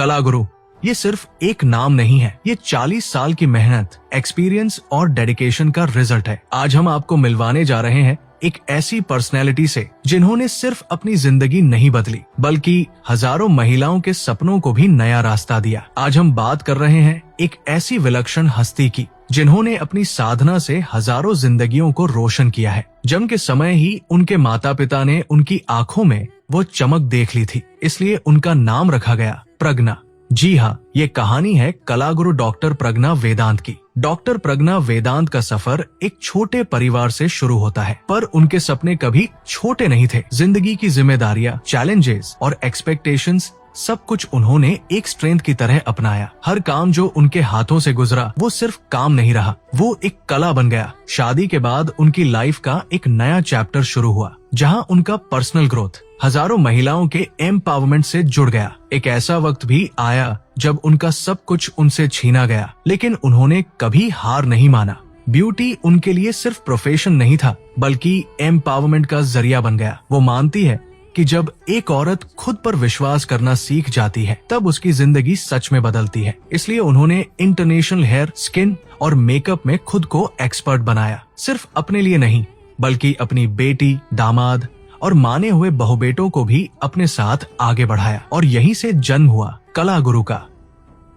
कला गुरु ये सिर्फ एक नाम नहीं है, ये 40 साल की मेहनत, एक्सपीरियंस और डेडिकेशन का रिजल्ट है। आज हम आपको मिलवाने जा रहे हैं एक ऐसी पर्सनैलिटी से जिन्होंने सिर्फ अपनी जिंदगी नहीं बदली बल्कि हजारों महिलाओं के सपनों को भी नया रास्ता दिया। आज हम बात कर रहे हैं एक ऐसी विलक्षण हस्ती की जिन्होंने अपनी साधना से हजारों जिंदगियों को रोशन किया है। जन्म के समय ही उनके माता पिता ने उनकी आंखों में वो चमक देख ली थी, इसलिए उनका नाम रखा गया प्रज्ञा। जी हाँ, ये कहानी है कला गुरु डॉक्टर प्रज्ञा वेदांत की। डॉक्टर प्रज्ञा वेदांत का सफर एक छोटे परिवार से शुरू होता है, पर उनके सपने कभी छोटे नहीं थे। जिंदगी की जिम्मेदारियां, चैलेंजेस और एक्सपेक्टेशंस सब कुछ उन्होंने एक स्ट्रेंथ की तरह अपनाया। हर काम जो उनके हाथों से गुजरा वो सिर्फ काम नहीं रहा, वो एक कला बन गया। शादी के बाद उनकी लाइफ का एक नया चैप्टर शुरू हुआ, जहां उनका पर्सनल ग्रोथ हजारों महिलाओं के एम्पावरमेंट से जुड़ गया। एक ऐसा वक्त भी आया जब उनका सब कुछ उनसे छीना गया, लेकिन उन्होंने कभी हार नहीं माना। ब्यूटी उनके लिए सिर्फ प्रोफेशन नहीं था बल्कि एम्पावरमेंट का जरिया बन गया। वो मानती है कि जब एक औरत खुद पर विश्वास करना सीख जाती है तब उसकी जिंदगी सच में बदलती है। इसलिए उन्होंने इंटरनेशनल हेयर, स्किन और मेकअप में खुद को एक्सपर्ट बनाया। सिर्फ अपने लिए नहीं बल्कि अपनी बेटी, दामाद और माने हुए बहु बेटों को भी अपने साथ आगे बढ़ाया, और यहीं से जन्म हुआ कला गुरु का।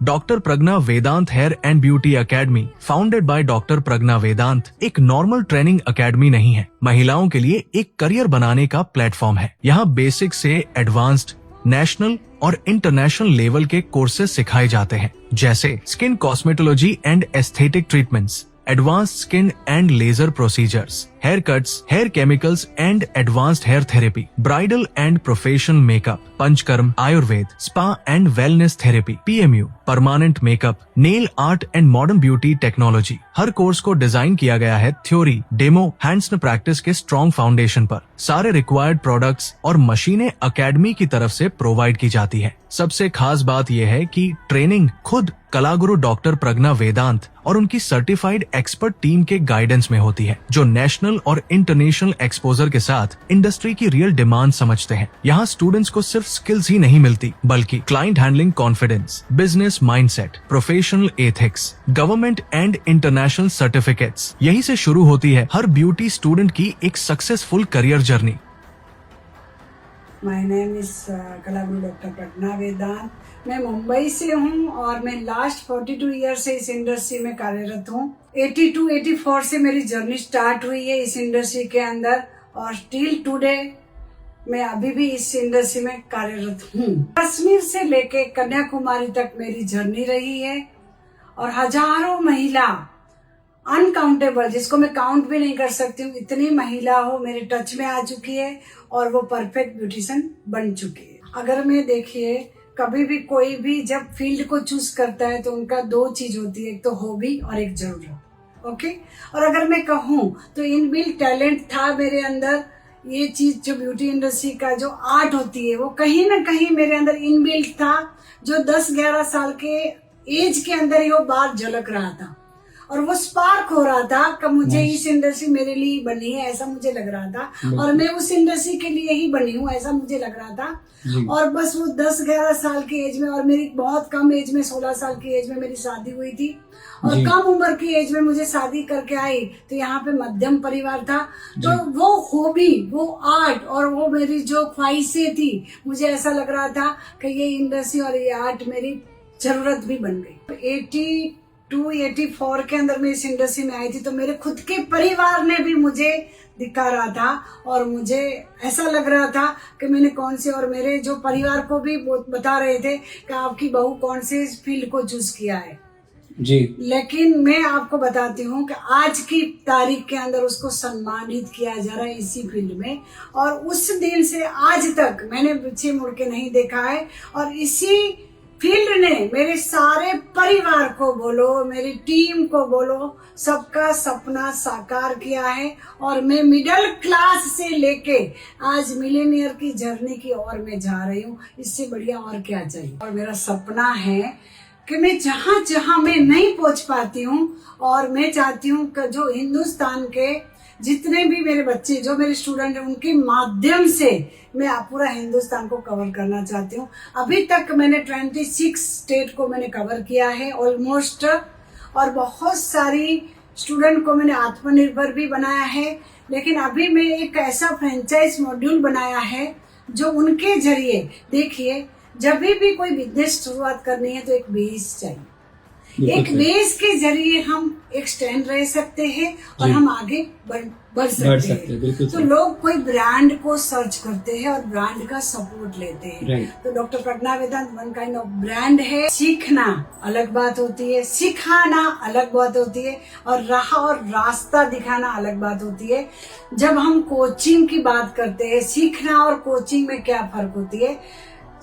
Doctor Pragya Vedant hair and beauty academy, founded by doctor Pragya Vedant, एक नॉर्मल ट्रेनिंग एकेडमी नहीं है, महिलाओं के लिए एक करियर बनाने का प्लेटफॉर्म है। यहाँ बेसिक से एडवांस्ड, नेशनल और इंटरनेशनल लेवल के कोर्सेज सिखाए जाते हैं, जैसे skin cosmetology and aesthetic treatments, advanced skin and laser procedures, hair cuts, hair chemicals and advanced hair therapy, bridal and professional makeup, panchakarma, Ayurveda, spa and wellness therapy, PMU, permanent makeup, nail art and modern beauty technology. हर course को design किया गया है theory, demo, hands on practice के strong foundation पर। सारे required products और मशीनें एकेडमी की तरफ से प्रोवाइड की जाती है। सबसे खास बात यह है कि ट्रेनिंग खुद कला गुरु डॉक्टर प्रज्ञा वेदांत और उनकी सर्टिफाइड एक्सपर्ट टीम के गाइडेंस में होती है, जो नेशनल और इंटरनेशनल एक्सपोजर के साथ इंडस्ट्री की रियल डिमांड समझते हैं। यहाँ स्टूडेंट्स को सिर्फ स्किल्स ही नहीं मिलती बल्कि client handling confidence, business mindset, professional ethics, government and international certificates. यहीं से शुरू होती है हर ब्यूटी स्टूडेंट की एक successful career journey. My name is कला गुरु डॉक्टर प्रज्ञा वेदांत। मैं मुंबई से हूँ और मैं लास्ट 42 ईयर से इस इंडस्ट्री में कार्यरत हूँ। 82-84 से मेरी जर्नी स्टार्ट हुई है इस इंडस्ट्री के अंदर, और टिल टुडे मैं अभी भी इस इंडस्ट्री में कार्यरत हूँ। कश्मीर से लेके कन्याकुमारी तक मेरी जर्नी रही है, और हजारों महिला, अनकाउंटेबल, जिसको मैं काउंट भी नहीं कर सकती हूँ, इतनी महिला हो मेरे टच में आ चुकी है और वो परफेक्ट ब्यूटिशियन बन चुकी है। अगर मैं देखिए, कभी भी कोई भी जब फील्ड को चूज करता है तो उनका दो चीज होती है, एक तो हॉबी और एक जरूरत। ओके, और अगर मैं कहूँ तो इनबिल्ट टैलेंट था मेरे अंदर। ये चीज जो ब्यूटी इंडस्ट्री का जो आर्ट होती है वो कहीं ना कहीं मेरे अंदर इनबिल्ट था, जो 10-11 साल के एज के अंदर ही वो बात झलक रहा था, और वो स्पार्क हो रहा था कि मुझे इस इंडस्ट्री मेरे लिए बनी है, ऐसा मुझे लग रहा था, और मैं उस इंडस्ट्री के लिए ही बनी हूँ, ऐसा मुझे लग रहा था। और बस वो 10-11 साल की एज में, और मेरी बहुत कम एज में, 16 साल की एज में मेरी शादी हुई थी, और कम उम्र की एज में मुझे शादी करके आई, तो यहाँ पे मध्यम परिवार था। तो वो हॉबी, वो आर्ट और वो मेरी जो ख्वाहिशें थी, मुझे ऐसा लग रहा था कि ये इंडस्ट्री और ये आर्ट मेरी जरूरत भी बन गई। 82-84 के अंदर मैं इस इंडस्ट्री में आई थी, तो मेरे खुद के परिवार ने भी मुझे दिखा रहा था, और मुझे ऐसा लग रहा था कि मैंने कौन से, और मेरे जो परिवार को भी बता रहे थे कि आपकी बहू कौन से फील्ड को चूज किया है जी। लेकिन मैं आपको बताती हूँ कि आज की तारीख के अंदर उसको सम्मानित किया जा रहा है इसी फील्ड में, और उस दिन से आज तक मैंने पीछे मुड़ के नहीं देखा है, और इसी फील्ड ने मेरे सारे परिवार को बोलो, मेरी टीम को बोलो, सबका सपना साकार किया है, और मैं मिडिल क्लास से लेके आज मिलेनियर की जर्नी की ओर मैं जा रही हूँ। इससे बढ़िया और क्या चाहिए। और मेरा सपना है कि मैं जहाँ जहाँ मैं नहीं पहुँच पाती हूँ, और मैं चाहती हूँ कि जो हिंदुस्तान के जितने भी मेरे बच्चे जो मेरे स्टूडेंट हैं उनके माध्यम से मैं पूरा हिंदुस्तान को कवर करना चाहती हूँ। अभी तक मैंने 26 स्टेट को मैंने कवर किया है ऑलमोस्ट, और बहुत सारी स्टूडेंट को मैंने आत्मनिर्भर भी बनाया है। लेकिन अभी मैं एक ऐसा फ्रेंचाइज मॉड्यूल बनाया है जो उनके जरिए, देखिए जब भी कोई बिजनेस शुरुआत करनी है तो एक बेस चाहिए, एक बेस के जरिए हम एक स्टैंड रह सकते हैं और हम आगे बढ़ सकते हैं। तो लोग कोई ब्रांड को सर्च करते हैं और ब्रांड का सपोर्ट लेते हैं। तो doctor Pragya Vedant one kind of brand है। सीखना अलग बात होती है, सिखाना अलग बात होती है, और राह और रास्ता दिखाना अलग बात होती है। जब हम कोचिंग की बात करते हैं, सीखना और कोचिंग में क्या फर्क होती है?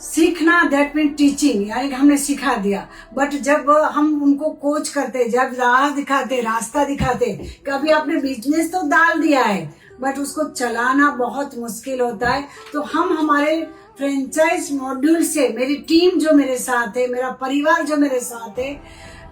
सीखना दैट मीन टीचिंग, यानी कि हमने सिखा दिया, बट जब हम उनको कोच करते, जब राह दिखाते, रास्ता दिखाते, कभी आपने बिजनेस तो डाल दिया है बट उसको चलाना बहुत मुश्किल होता है। तो हम हमारे फ्रेंचाइज मॉड्यूल से, मेरी टीम जो मेरे साथ है, मेरा परिवार जो मेरे साथ है,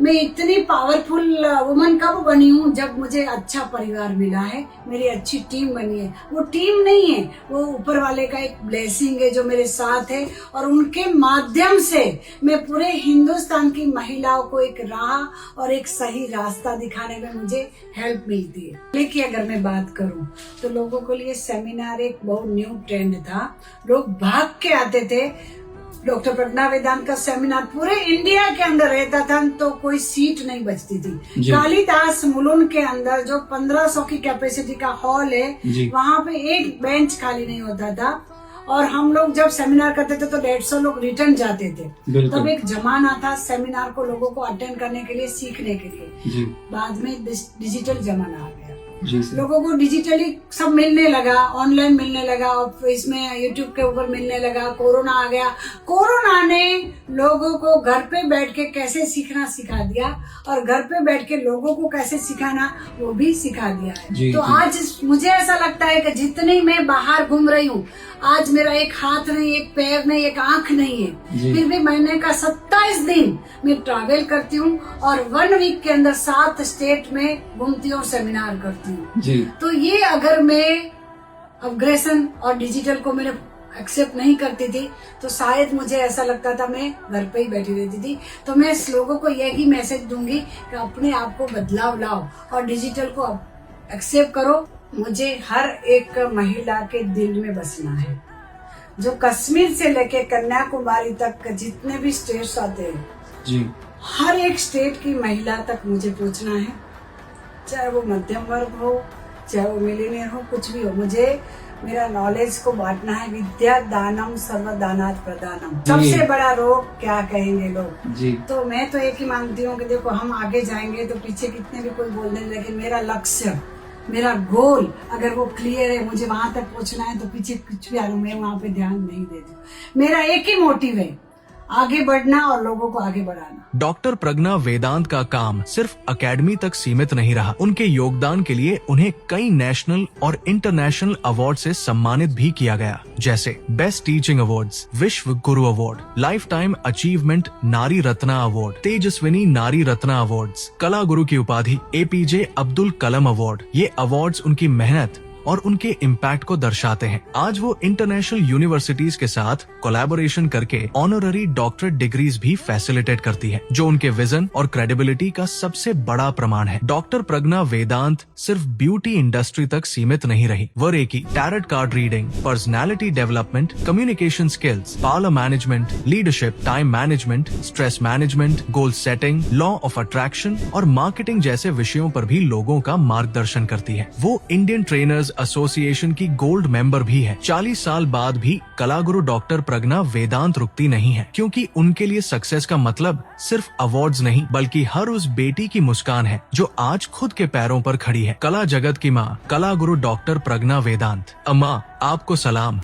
मैं इतनी पावरफुल वुमन कब बनी हूँ जब मुझे अच्छा परिवार मिला है, मेरी अच्छी टीम बनी है। वो टीम नहीं है, वो ऊपर वाले का एक ब्लेसिंग है जो मेरे साथ है, और उनके माध्यम से मैं पूरे हिंदुस्तान की महिलाओं को एक राह और एक सही रास्ता दिखाने में मुझे हेल्प मिलती है। लेकिन अगर मैं बात करूँ तो लोगों के लिए सेमिनार एक बहुत न्यू ट्रेंड था, लोग भाग के आते थे। डॉक्टर प्रज्ञा वेदांत का सेमिनार पूरे इंडिया के अंदर रहता था तो कोई सीट नहीं बचती थी। कालिदास मुलुंड के अंदर जो 1500 की कैपेसिटी का हॉल है, वहाँ पे एक बेंच खाली नहीं होता था, और हम लोग जब सेमिनार करते थे तो 150 लोग रिटर्न जाते थे। तब एक जमाना था सेमिनार को लोगों को अटेंड करने के लिए, सीखने के लिए। बाद में डिजिटल जमाना आ गया, लोगों को डिजिटली सब मिलने लगा, ऑनलाइन मिलने लगा, और इसमें यूट्यूब के ऊपर मिलने लगा। कोरोना आ गया, कोरोना ने लोगों को घर पे बैठ के कैसे सीखना सिखा दिया, और घर पे बैठ के लोगों को कैसे सिखाना वो भी सिखा दिया है। तो आज मुझे ऐसा लगता है कि जितनी मैं बाहर घूम रही हूँ, आज मेरा एक हाथ नहीं, एक पैर नहीं, एक आंख नहीं है, फिर भी महीने का 27 दिन मैं ट्रैवल करती हूँ, और 1 वीक के अंदर 7 स्टेट में घूमती हूँ, सेमिनार करती हूँ। तो ये अगर मैं अपग्रेशन और डिजिटल को मैंने एक्सेप्ट नहीं करती थी तो शायद मुझे ऐसा लगता था मैं घर पे ही बैठी रहती थी। तो मैं इस लोगों को यही मैसेज दूंगी कि अपने आप को बदलाव लाओ और डिजिटल को एक्सेप्ट करो। मुझे हर एक महिला के दिल में बसना है, जो कश्मीर से लेके कन्याकुमारी तक जितने भी स्टेट्स आते हैं, हर एक स्टेट की महिला तक मुझे पूछना है, चाहे वो मध्यम वर्ग हो, चाहे वो मिलीनियर हो, कुछ भी हो। मुझे मेरा नॉलेज को बांटना है। विद्या दानम सर्वदानात प्रदानम। सबसे बड़ा रोग क्या कहेंगे लोग जी। तो मैं तो एक ही मानती हूँ कि देखो, हम आगे जाएंगे तो पीछे कितने भी कोई बोल दें, लेकिन मेरा लक्ष्य, मेरा गोल अगर वो क्लियर है, मुझे वहां तक पहुंचना है, तो पीछे कुछ भी आ मैं वहां पे ध्यान नहीं देती। मेरा एक ही मोटिव है, आगे बढ़ना और लोगों को आगे बढ़ाना। डॉक्टर प्रज्ञा वेदांत का काम सिर्फ एकेडमी तक सीमित नहीं रहा। उनके योगदान के लिए उन्हें कई नेशनल और इंटरनेशनल अवार्ड से सम्मानित भी किया गया, जैसे बेस्ट टीचिंग अवार्ड्स, विश्व गुरु अवार्ड, लाइफ टाइम अचीवमेंट नारी रत्ना अवार्ड, तेजस्विनी नारी रत्ना अवार्ड्स, कला गुरु की उपाधि, APJ अब्दुल कलाम अवार्ड। ये अवार्ड्स उनकी मेहनत और उनके इम्पैक्ट को दर्शाते हैं। आज वो इंटरनेशनल यूनिवर्सिटीज के साथ कोलैबोरेशन करके ऑनररी डॉक्टरेट डिग्रीज भी फैसिलिटेट करती है, जो उनके विजन और क्रेडिबिलिटी का सबसे बड़ा प्रमाण है। डॉक्टर प्रज्ञा वेदांत सिर्फ ब्यूटी इंडस्ट्री तक सीमित नहीं रही। वो reiki, tarot card reading, personality development, communication skills, parlour management, leadership, time management, stress management, goal setting, law of attraction और मार्केटिंग जैसे विषयों पर भी लोगों का मार्गदर्शन करती है। वो इंडियन ट्रेनर्स एसोसिएशन की गोल्ड मेंबर भी है। 40 साल बाद भी कलागुरु डॉक्टर प्रज्ञा वेदांत रुकती नहीं है, क्योंकि उनके लिए सक्सेस का मतलब सिर्फ अवार्ड्स नहीं, बल्कि हर उस बेटी की मुस्कान है जो आज खुद के पैरों पर खड़ी है। कला जगत की माँ कलागुरु डॉक्टर प्रज्ञा वेदांत। अम्मा, आपको सलाम।